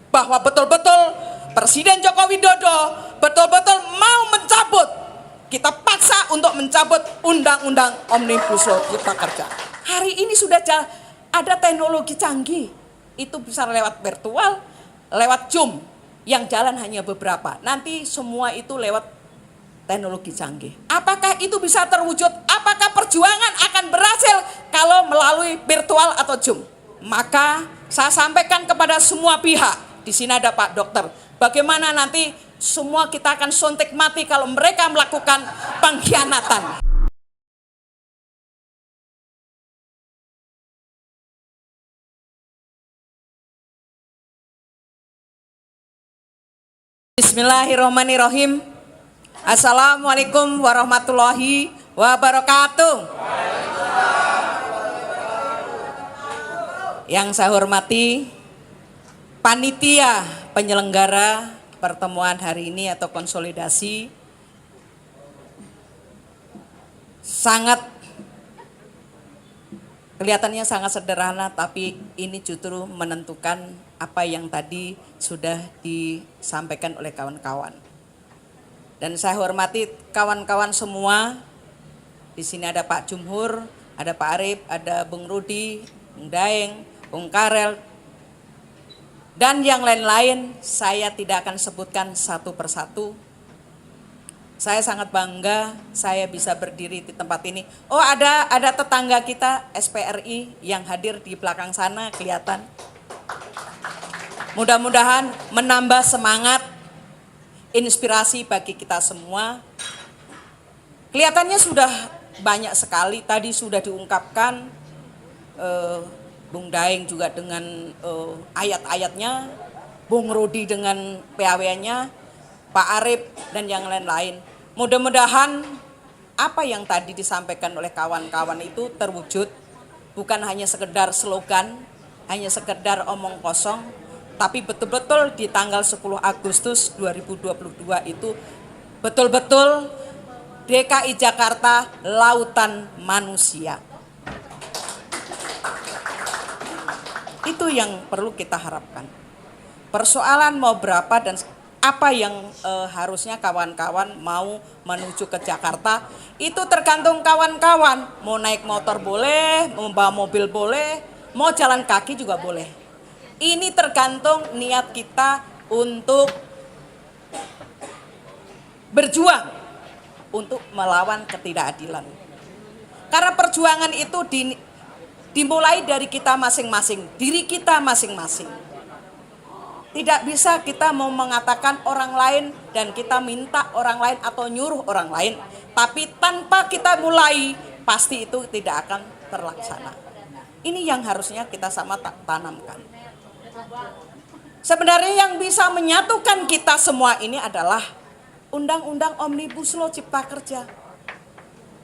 bahwa betul-betul Presiden Joko Widodo betul-betul mau mencabut, kita paksa untuk mencabut Undang-Undang Omnibus Law Cipta Kerja. Hari ini sudah ada teknologi canggih, itu bisa lewat virtual, lewat Zoom, yang jalan hanya beberapa. Nanti semua itu lewat teknologi canggih. Apakah itu bisa terwujud? Apakah perjuangan akan berhasil kalau melalui virtual atau Zoom? Maka saya sampaikan kepada semua pihak, di sini ada Pak Dokter, bagaimana nanti semua kita akan suntik mati kalau mereka melakukan pengkhianatan. Bismillahirrahmanirrahim. Assalamualaikum warahmatullahi wabarakatuh. Yang saya hormati panitia penyelenggara pertemuan hari ini atau konsolidasi, kelihatannya sangat sederhana, tapi ini justru menentukan apa yang tadi sudah disampaikan oleh kawan-kawan. Dan saya hormati kawan-kawan semua. Di sini ada Pak Jumhur, ada Pak Arif, ada Bung Rudi, Bung Daeng, Bung Karel, dan yang lain-lain. Saya tidak akan sebutkan satu persatu. Saya sangat bangga saya bisa berdiri di tempat ini. Oh, ada tetangga kita SPRI yang hadir di belakang sana, kelihatan. Mudah-mudahan menambah semangat, inspirasi bagi kita semua. Kelihatannya sudah banyak sekali, tadi sudah diungkapkan Bung Daeng juga dengan ayat-ayatnya, Bung Rudi dengan PAW-nya, Pak Arif dan yang lain-lain. Mudah-mudahan apa yang tadi disampaikan oleh kawan-kawan itu terwujud, bukan hanya sekedar slogan, hanya sekedar omong kosong, tapi betul-betul di tanggal 10 Agustus 2022 itu betul-betul DKI Jakarta lautan manusia. Itu yang perlu kita harapkan. Persoalan mau berapa dan apa yang harusnya kawan-kawan mau menuju ke Jakarta, itu tergantung kawan-kawan. Mau naik motor boleh, mau bawa mobil boleh, mau jalan kaki juga boleh. Ini tergantung niat kita untuk berjuang untuk melawan ketidakadilan. Karena perjuangan itu dimulai dari kita masing-masing, diri kita masing-masing. Tidak bisa kita mau mengatakan orang lain dan kita minta orang lain atau nyuruh orang lain, tapi tanpa kita mulai pasti itu tidak akan terlaksana. Ini yang harusnya kita sama tanamkan. Sebenarnya yang bisa menyatukan kita semua ini adalah Undang-Undang Omnibus Law Cipta Kerja.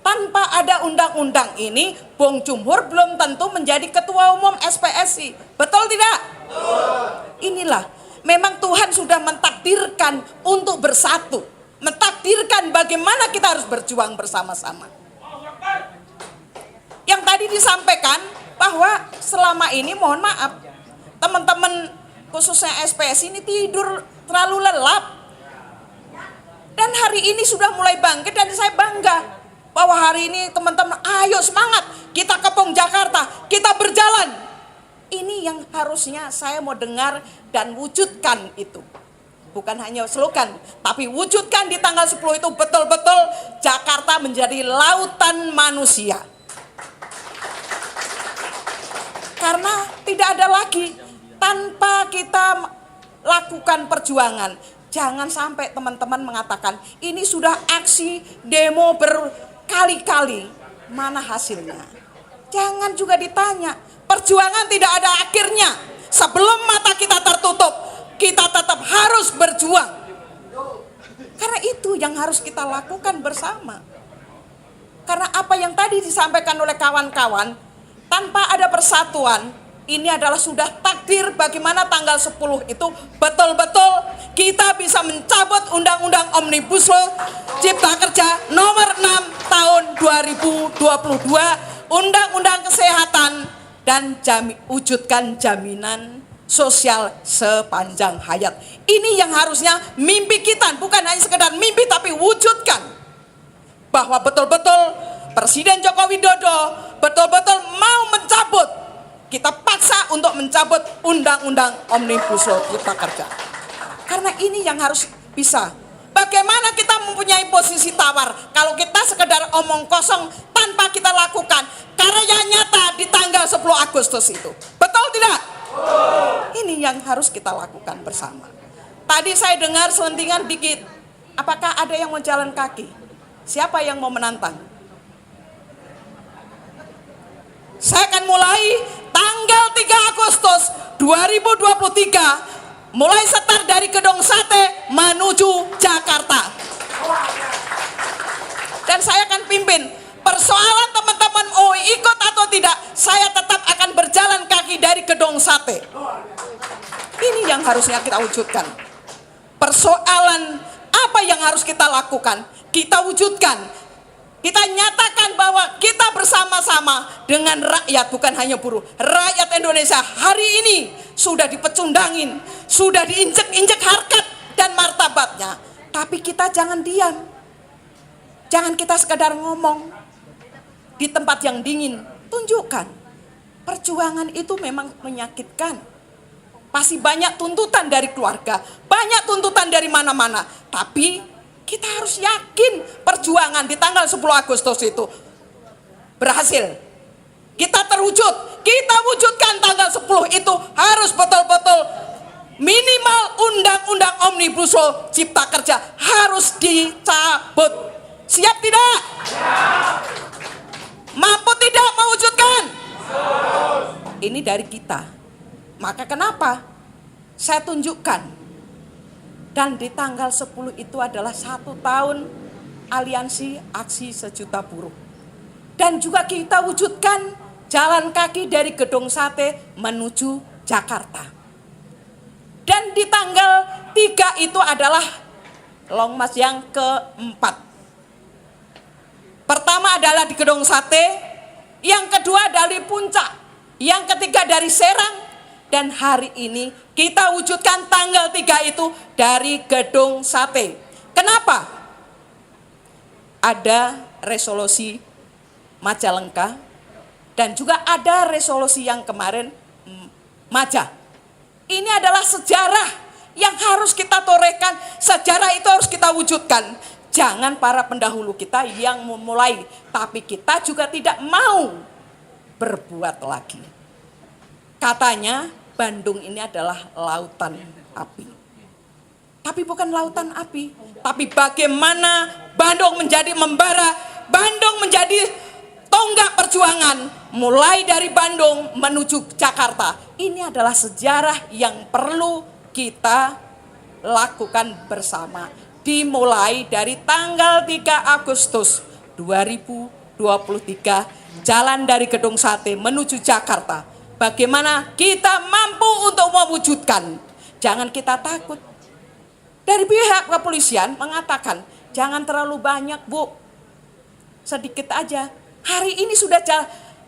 Tanpa ada undang-undang ini, Bung Jumhur belum tentu menjadi ketua umum SPSI. Betul tidak? Inilah, memang Tuhan sudah mentakdirkan untuk bersatu. Mentakdirkan bagaimana kita harus berjuang bersama-sama. Yang tadi disampaikan bahwa selama ini, mohon maaf, teman-teman khususnya SPSI ini tidur terlalu lelap. Dan hari ini sudah mulai bangkit dan saya bangga bahwa hari ini teman-teman ayo semangat, kita kepung Jakarta, kita berjalan. Ini yang harusnya saya mau dengar dan wujudkan itu. Bukan hanya slogan, tapi wujudkan di tanggal 10 itu betul-betul Jakarta menjadi lautan manusia. Karena tidak ada lagi tanpa kita lakukan perjuangan. Jangan sampai teman-teman mengatakan ini sudah aksi demo berkali-kali, mana hasilnya? Jangan juga ditanya, perjuangan tidak ada akhirnya. Sebelum mata kita tertutup, kita tetap harus berjuang. Karena itu yang harus kita lakukan bersama. Karena apa yang tadi disampaikan oleh kawan-kawan, tanpa ada persatuan, ini adalah sudah takdir bagaimana tanggal 10 itu betul-betul kita bisa mencabut Undang-Undang Omnibus Law Cipta Kerja nomor 6 tahun 2022, Undang-Undang Kesehatan, dan wujudkan jaminan sosial sepanjang hayat. Ini yang harusnya mimpi kita, bukan hanya sekedar mimpi tapi wujudkan. Bahwa betul-betul Presiden Joko Widodo betul-betul mau mencabut, kita paksa untuk mencabut Undang-Undang Omnibus Law Cipta Kerja. Karena ini yang harus bisa. Bagaimana kita mempunyai posisi tawar kalau kita sekedar omong kosong tanpa kita lakukan karya nyata di tanggal 10 Agustus itu. Betul tidak? Ini yang harus kita lakukan bersama. Tadi saya dengar selentingan dikit. Apakah ada yang mau jalan kaki? Siapa yang mau menantang? Saya akan mulai tanggal 3 Agustus 2023. Mulai start dari Gedung Sate menuju Jakarta. Dan saya akan pimpin. Persoalan teman-teman mau ikut atau tidak, saya tetap akan berjalan kaki dari Gedung Sate. Ini yang harusnya kita wujudkan. Persoalan apa yang harus kita lakukan, kita wujudkan. Kita nyatakan bahwa kita bersama-sama dengan rakyat, bukan hanya buruh. Rakyat Indonesia hari ini sudah dipecundangin, sudah diinjek-injek harkat dan martabatnya. Tapi kita jangan diam. Jangan kita sekedar ngomong. Di tempat yang dingin, tunjukkan. Perjuangan itu memang menyakitkan. Pasti banyak tuntutan dari keluarga, banyak tuntutan dari mana-mana. Tapi kita harus yakin perjuangan di tanggal 10 Agustus itu berhasil. Kita terwujud, kita wujudkan tanggal 10 itu harus betul-betul minimal Undang-Undang Omnibus Law Cipta Kerja harus dicabut. Siap tidak? Mampu tidak mewujudkan? Ini dari kita. Maka kenapa saya tunjukkan? Dan di tanggal 10 itu adalah 1 tahun Aliansi Aksi Sejuta Buruh. Dan juga kita wujudkan jalan kaki dari Gedung Sate menuju Jakarta. Dan di tanggal 3 itu adalah Long March yang keempat. Pertama adalah di Gedung Sate, yang kedua dari Puncak, yang ketiga dari Serang, dan hari ini kita wujudkan tanggal 3 itu dari Gedung Sate. Kenapa? Ada resolusi Majalengka dan juga ada resolusi yang kemarin Maja. Ini adalah sejarah yang harus kita torehkan, sejarah itu harus kita wujudkan. Jangan para pendahulu kita yang memulai, tapi kita juga tidak mau berbuat lagi. Katanya Bandung ini adalah lautan api. Tapi bukan lautan api, tapi bagaimana Bandung menjadi membara, Bandung menjadi tonggak perjuangan mulai dari Bandung menuju Jakarta. Ini adalah sejarah yang perlu kita lakukan bersama. Dimulai dari tanggal 3 Agustus 2023, jalan dari Gedung Sate menuju Jakarta. Bagaimana kita mampu untuk mewujudkan. Jangan kita takut. Dari pihak kepolisian mengatakan, jangan terlalu banyak Bu, sedikit aja. Hari ini sudah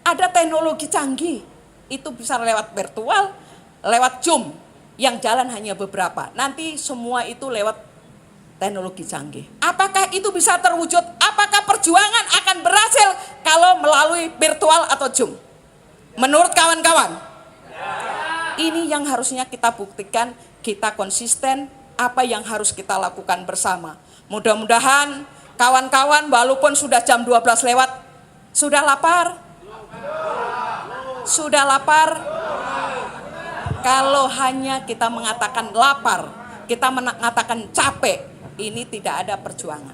ada teknologi canggih. Itu bisa lewat virtual, lewat Zoom. Yang jalan hanya beberapa. Nanti semua itu lewat teknologi canggih. Apakah itu bisa terwujud? Apakah perjuangan akan berhasil kalau melalui virtual atau Zoom? Menurut kawan-kawan, ini yang harusnya kita buktikan, kita konsisten, apa yang harus kita lakukan bersama. Mudah-mudahan kawan-kawan walaupun sudah jam 12 lewat, sudah lapar? Sudah lapar? Kalau hanya kita mengatakan lapar, kita mengatakan capek, ini tidak ada perjuangan.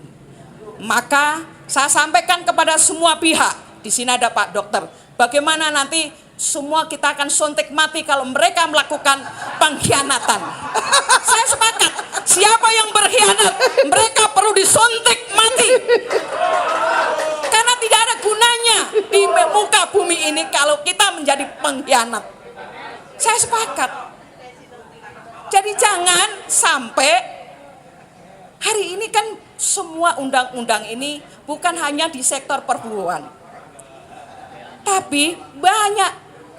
Maka saya sampaikan kepada semua pihak, di sini ada Pak Dokter, bagaimana nanti semua kita akan suntik mati kalau mereka melakukan pengkhianatan. Saya sepakat, siapa yang berkhianat, mereka perlu disuntik mati. Karena tidak ada gunanya di muka bumi ini kalau kita menjadi pengkhianat. Saya sepakat. Jadi jangan sampai hari ini kan semua undang-undang ini bukan hanya di sektor perburuan. Tapi banyak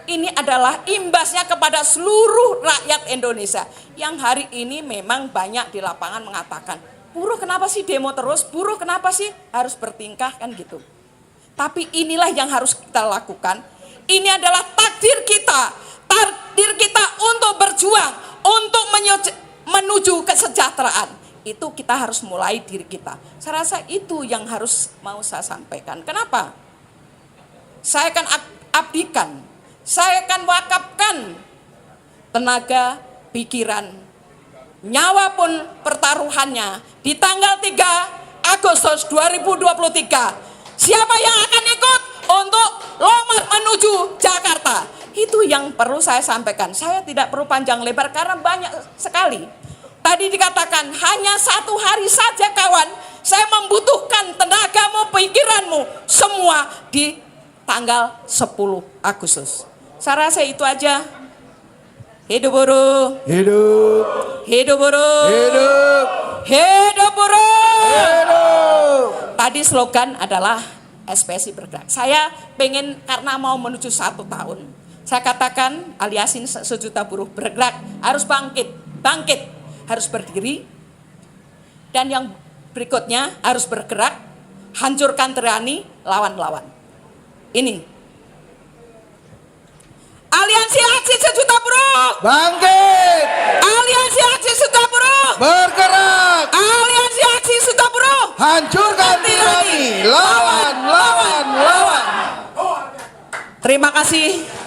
ini adalah imbasnya kepada seluruh rakyat Indonesia yang hari ini memang banyak di lapangan mengatakan, buruh kenapa sih demo terus, buruh kenapa sih harus bertingkah kan gitu. Tapi inilah yang harus kita lakukan. Ini adalah takdir kita untuk berjuang, untuk menuju kesejahteraan. Itu kita harus mulai diri kita. Saya rasa itu yang harus mau saya sampaikan. Kenapa? Saya akan abdikan, saya akan wakafkan tenaga, pikiran, nyawa pun pertaruhannya di tanggal 3 Agustus 2023. Siapa yang akan ikut untuk lompat menuju Jakarta? Itu yang perlu saya sampaikan. Saya tidak perlu panjang lebar karena banyak sekali. Tadi dikatakan hanya 1 hari saja kawan, saya membutuhkan tenagamu, pikiranmu semua di tanggal 10 Agustus. Saya rasa itu aja. Hidup buruh. Hidup. Hidup buruh. Hidup. Hidup buruh. Hidup. Tadi slogan adalah SPSI bergerak. Saya pengen karena mau menuju 1 tahun. Saya katakan Aliansi Sejuta Buruh bergerak, harus bangkit, harus berdiri. Dan yang berikutnya harus bergerak, hancurkan tirani, lawan-lawan. Ini Aliansi Aksi Sejuta Buruh Bangkit. Aliansi Aksi Sejuta Buruh Bergerak. Aliansi Aksi Sejuta Buruh Hancurkan tirani. Lawan. Terima kasih.